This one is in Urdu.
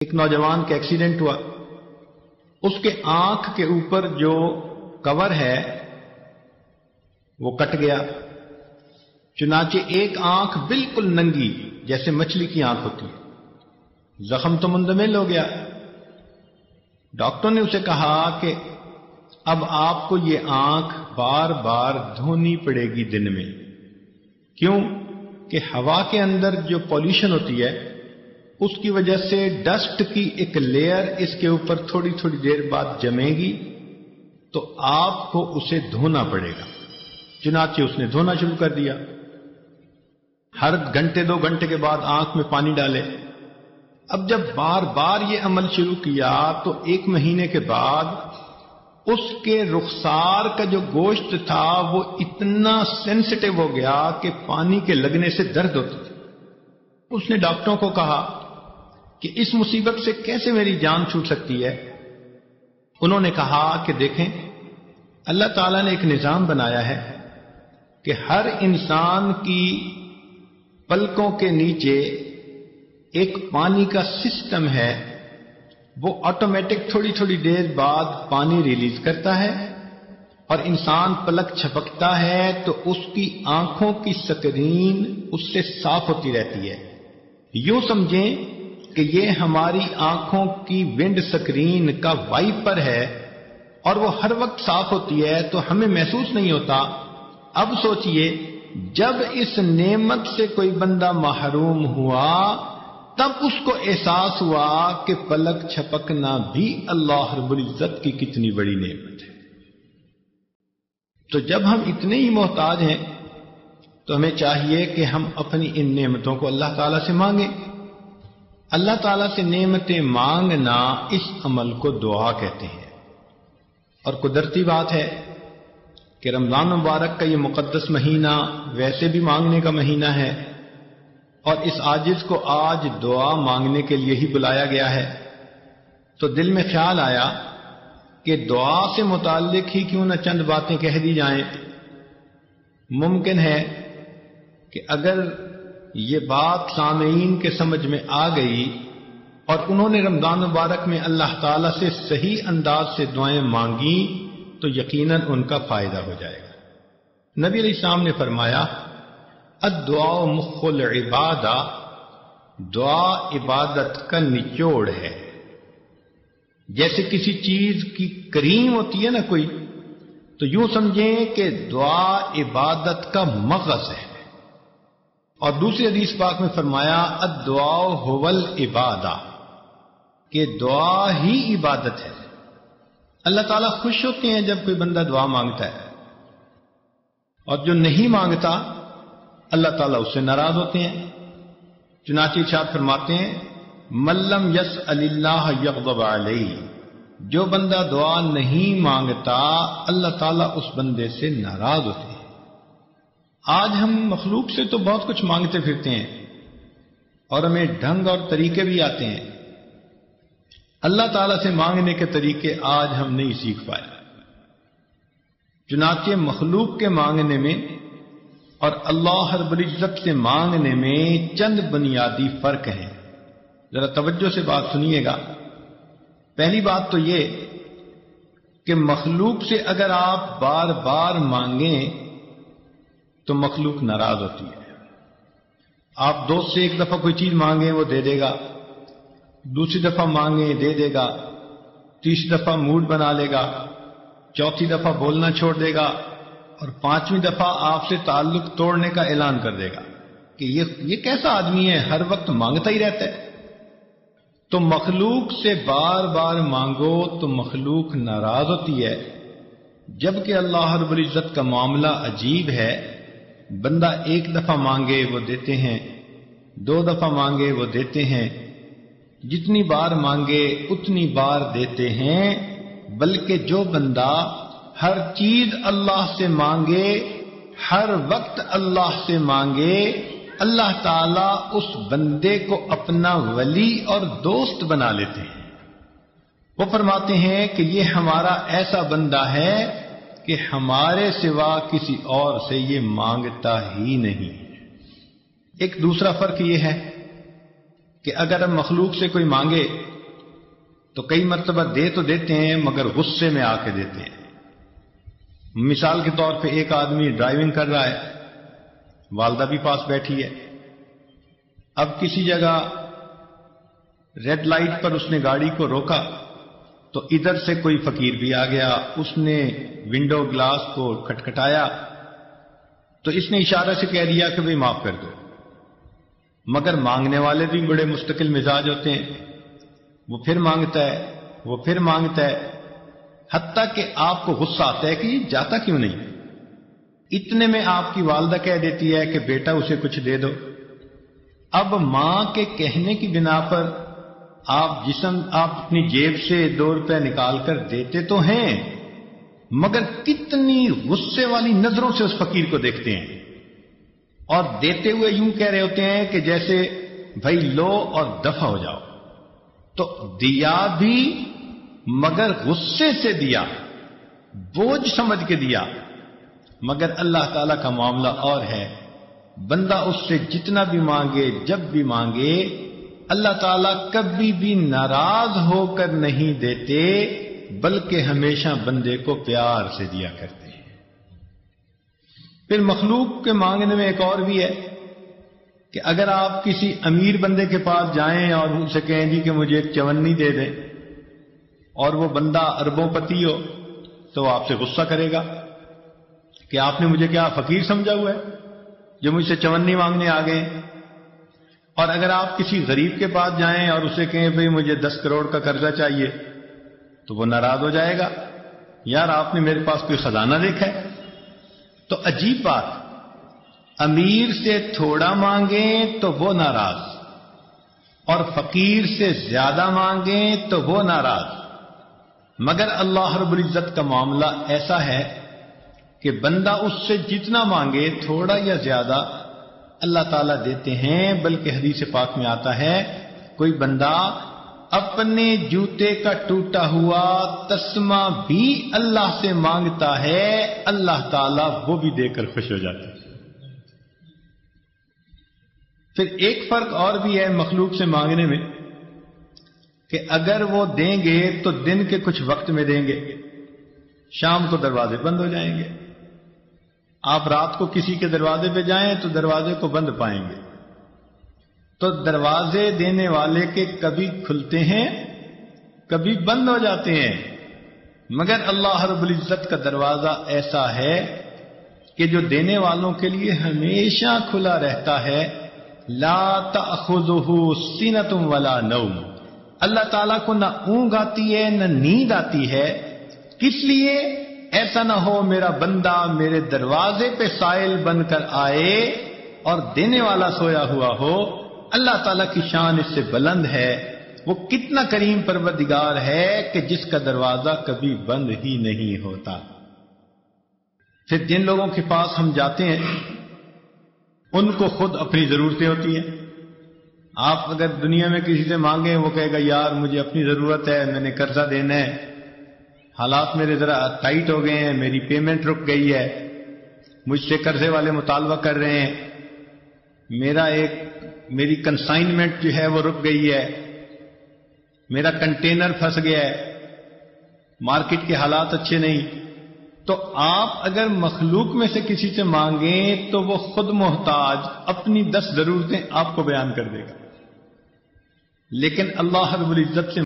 ایک نوجوان کا ایکسیڈنٹ ہوا، اس کے آنکھ کے اوپر جو کور ہے وہ کٹ گیا، چنانچہ ایک آنکھ بالکل ننگی جیسے مچھلی کی آنکھ ہوتی ہے، زخم تو مندمل ہو گیا۔ ڈاکٹر نے اسے کہا کہ اب آپ کو یہ آنکھ بار بار دھونی پڑے گی دن میں۔ کیوں؟ کہ ہوا کے اندر جو پولیوشن ہوتی ہے اس کی وجہ سے ڈسٹ کی ایک لیئر اس کے اوپر تھوڑی تھوڑی دیر بعد جمے گی، تو آپ کو اسے دھونا پڑے گا۔ چنانچہ اس نے دھونا شروع کر دیا، ہر گھنٹے 2 گھنٹے کے بعد آنکھ میں پانی ڈالے۔ اب جب بار بار یہ عمل شروع کیا تو 1 مہینے کے بعد اس کے رخسار کا جو گوشت تھا وہ اتنا سینسٹیو ہو گیا کہ پانی کے لگنے سے درد ہوتی تھی۔ اس نے ڈاکٹروں کو کہا کہ اس مصیبت سے کیسے میری جان چھوٹ سکتی ہے؟ انہوں نے کہا کہ دیکھیں، اللہ تعالیٰ نے ایک نظام بنایا ہے کہ ہر انسان کی پلکوں کے نیچے ایک پانی کا سسٹم ہے، وہ آٹومیٹک تھوڑی تھوڑی دیر بعد پانی ریلیز کرتا ہے، اور انسان پلک چھپکتا ہے تو اس کی آنکھوں کی سکرین اس سے صاف ہوتی رہتی ہے۔ یوں سمجھیں کہ یہ ہماری آنکھوں کی ونڈ سکرین کا وائپر ہے، اور وہ ہر وقت صاف ہوتی ہے تو ہمیں محسوس نہیں ہوتا۔ اب سوچئے، جب اس نعمت سے کوئی بندہ محروم ہوا تب اس کو احساس ہوا کہ پلک چھپکنا بھی اللہ رب العزت کی کتنی بڑی نعمت ہے۔ تو جب ہم اتنے ہی محتاج ہیں تو ہمیں چاہیے کہ ہم اپنی ان نعمتوں کو اللہ تعالیٰ سے مانگیں۔ اللہ تعالیٰ سے نعمتیں مانگنا اس عمل کو دعا کہتے ہیں، اور قدرتی بات ہے کہ رمضان مبارک کا یہ مقدس مہینہ ویسے بھی مانگنے کا مہینہ ہے، اور اس عاجز کو آج دعا مانگنے کے لیے ہی بلایا گیا ہے۔ تو دل میں خیال آیا کہ دعا سے متعلق ہی کیوں نہ چند باتیں کہہ دی جائیں۔ ممکن ہے کہ اگر یہ بات سامعین کے سمجھ میں آ گئی اور انہوں نے رمضان مبارک میں اللہ تعالیٰ سے صحیح انداز سے دعائیں مانگی تو یقیناً ان کا فائدہ ہو جائے گا۔ نبی علیہ السلام نے فرمایا، الدعاء مخ العبادہ، دعا عبادت کا نچوڑ ہے۔ جیسے کسی چیز کی کریم ہوتی ہے نا کوئی، تو یوں سمجھیں کہ دعا عبادت کا مغز ہے۔ اور دوسری حدیث پاک میں فرمایا، الدعاء هو العبادہ، کہ دعا ہی عبادت ہے۔ اللہ تعالیٰ خوش ہوتے ہیں جب کوئی بندہ دعا مانگتا ہے، اور جو نہیں مانگتا اللہ تعالیٰ اس سے ناراض ہوتے ہیں۔ چنانچہ ارشاد فرماتے ہیں، من لم یسأل اللہ یغضب علیہ، جو بندہ دعا نہیں مانگتا اللہ تعالیٰ اس بندے سے ناراض ہوتے ہیں۔ آج ہم مخلوق سے تو بہت کچھ مانگتے پھرتے ہیں، اور ہمیں ڈھنگ اور طریقے بھی آتے ہیں، اللہ تعالیٰ سے مانگنے کے طریقے آج ہم نہیں سیکھ پائے۔ چنانچہ مخلوق کے مانگنے میں اور اللہ رب العزت سے مانگنے میں چند بنیادی فرق ہیں۔ ذرا توجہ سے بات سنیے گا۔ پہلی بات تو یہ کہ مخلوق سے اگر آپ بار بار مانگیں تو مخلوق ناراض ہوتی ہے۔ آپ دوست سے ایک دفعہ کوئی چیز مانگیں وہ دے دے گا، دوسری دفعہ مانگیں دے دے گا، تیسری دفعہ موڈ بنا لے گا، چوتھی دفعہ بولنا چھوڑ دے گا، اور 5ویں دفعہ آپ سے تعلق توڑنے کا اعلان کر دے گا کہ یہ کیسا آدمی ہے، ہر وقت مانگتا ہی رہتا ہے۔ تو مخلوق سے بار بار مانگو تو مخلوق ناراض ہوتی ہے، جبکہ اللہ رب العزت کا معاملہ عجیب ہے۔ بندہ 1 دفعہ مانگے وہ دیتے ہیں، 2 دفعہ مانگے وہ دیتے ہیں، جتنی بار مانگے اتنی بار دیتے ہیں، بلکہ جو بندہ ہر چیز اللہ سے مانگے، ہر وقت اللہ سے مانگے، اللہ تعالیٰ اس بندے کو اپنا ولی اور دوست بنا لیتے ہیں۔ وہ فرماتے ہیں کہ یہ ہمارا ایسا بندہ ہے کہ ہمارے سوا کسی اور سے یہ مانگتا ہی نہیں۔ ایک دوسرا فرق یہ ہے کہ اگر ہم مخلوق سے کوئی مانگے تو کئی مرتبہ دے تو دیتے ہیں مگر غصے میں آ کے دیتے ہیں. مثال کے طور پہ ایک آدمی ڈرائیونگ کر رہا ہے، والدہ بھی پاس بیٹھی ہے. اب کسی جگہ ریڈ لائٹ پر اس نے گاڑی کو روکا تو ادھر سے کوئی فقیر بھی آ گیا، اس نے ونڈو گلاس کو کھٹکھٹایا تو اس نے اشارہ سے کہہ دیا کہ بھئی معاف کر دو. مگر مانگنے والے بھی بڑے مستقل مزاج ہوتے ہیں، وہ پھر مانگتا ہے، وہ پھر مانگتا ہے، حتیٰ کہ آپ کو غصہ آتا ہے کہ یہ جاتا کیوں نہیں. اتنے میں آپ کی والدہ کہہ دیتی ہے کہ بیٹا اسے کچھ دے دو. اب ماں کے کہنے کی بنا پر آپ اپنی جیب سے 2 روپے نکال کر دیتے تو ہیں، مگر کتنی غصے والی نظروں سے اس فقیر کو دیکھتے ہیں، اور دیتے ہوئے یوں کہہ رہے ہوتے ہیں کہ جیسے بھائی لو اور دفع ہو جاؤ. تو دیا بھی مگر غصے سے دیا، بوجھ سمجھ کے دیا. مگر اللہ تعالیٰ کا معاملہ اور ہے، بندہ اس سے جتنا بھی مانگے، جب بھی مانگے، اللہ تعالیٰ کبھی بھی ناراض ہو کر نہیں دیتے، بلکہ ہمیشہ بندے کو پیار سے دیا کرتے ہیں. پھر مخلوق کے مانگنے میں ایک اور بھی ہے کہ اگر آپ کسی امیر بندے کے پاس جائیں اور ان سے کہیں جی کہ مجھے ایک چونی دے دیں، اور وہ بندہ اربوں پتی ہو، تو آپ سے غصہ کرے گا کہ آپ نے مجھے کیا فقیر سمجھا ہوا ہے جو مجھ سے چونی مانگنے آ گئے. اور اگر آپ کسی غریب کے پاس جائیں اور اسے کہیں بھئی مجھے 10 کروڑ کا قرضہ چاہیے، تو وہ ناراض ہو جائے گا، یار آپ نے میرے پاس کوئی خزانہ دیکھا ہے. تو عجیب بات، امیر سے تھوڑا مانگیں تو وہ ناراض، اور فقیر سے زیادہ مانگیں تو وہ ناراض. مگر اللہ رب العزت کا معاملہ ایسا ہے کہ بندہ اس سے جتنا مانگے، تھوڑا یا زیادہ، اللہ تعالیٰ دیتے ہیں. بلکہ حدیث پاک میں آتا ہے کوئی بندہ اپنے جوتے کا ٹوٹا ہوا تسمہ بھی اللہ سے مانگتا ہے، اللہ تعالیٰ وہ بھی دے کر خوش ہو جاتا ہے. پھر ایک فرق اور بھی ہے مخلوق سے مانگنے میں کہ اگر وہ دیں گے تو دن کے کچھ وقت میں دیں گے، شام کو دروازے بند ہو جائیں گے. آپ رات کو کسی کے دروازے پہ جائیں تو دروازے کو بند پائیں گے. تو دروازے دینے والے کے کبھی کھلتے ہیں، کبھی بند ہو جاتے ہیں. مگر اللہ رب العزت کا دروازہ ایسا ہے کہ جو دینے والوں کے لیے ہمیشہ کھلا رہتا ہے. لا تأخذہ سنۃ ولا نوم، اللہ تعالیٰ کو نہ اونگ آتی ہے نہ نیند آتی ہے. کس لیے؟ ایسا نہ ہو میرا بندہ میرے دروازے پہ سائل بن کر آئے اور دینے والا سویا ہوا ہو. اللہ تعالیٰ کی شان اس سے بلند ہے، وہ کتنا کریم پروردگار ہے کہ جس کا دروازہ کبھی بند ہی نہیں ہوتا. پھر جن لوگوں کے پاس ہم جاتے ہیں ان کو خود اپنی ضرورتیں ہوتی ہیں. آپ اگر دنیا میں کسی سے مانگیں، وہ کہے گا یار مجھے اپنی ضرورت ہے، میں نے قرضہ دینا ہے، حالات میرے ذرا ٹائٹ ہو گئے ہیں، میری پیمنٹ رک گئی ہے، مجھ سے قرضے والے مطالبہ کر رہے ہیں، میری کنسائنمنٹ جو ہے وہ رک گئی ہے، میرا کنٹینر پھنس گیا ہے، مارکیٹ کے حالات اچھے نہیں. تو آپ اگر مخلوق میں سے کسی سے مانگیں تو وہ خود محتاج اپنی 10 ضرورتیں آپ کو بیان کر دے گا. لیکن اللہ رب العزت سے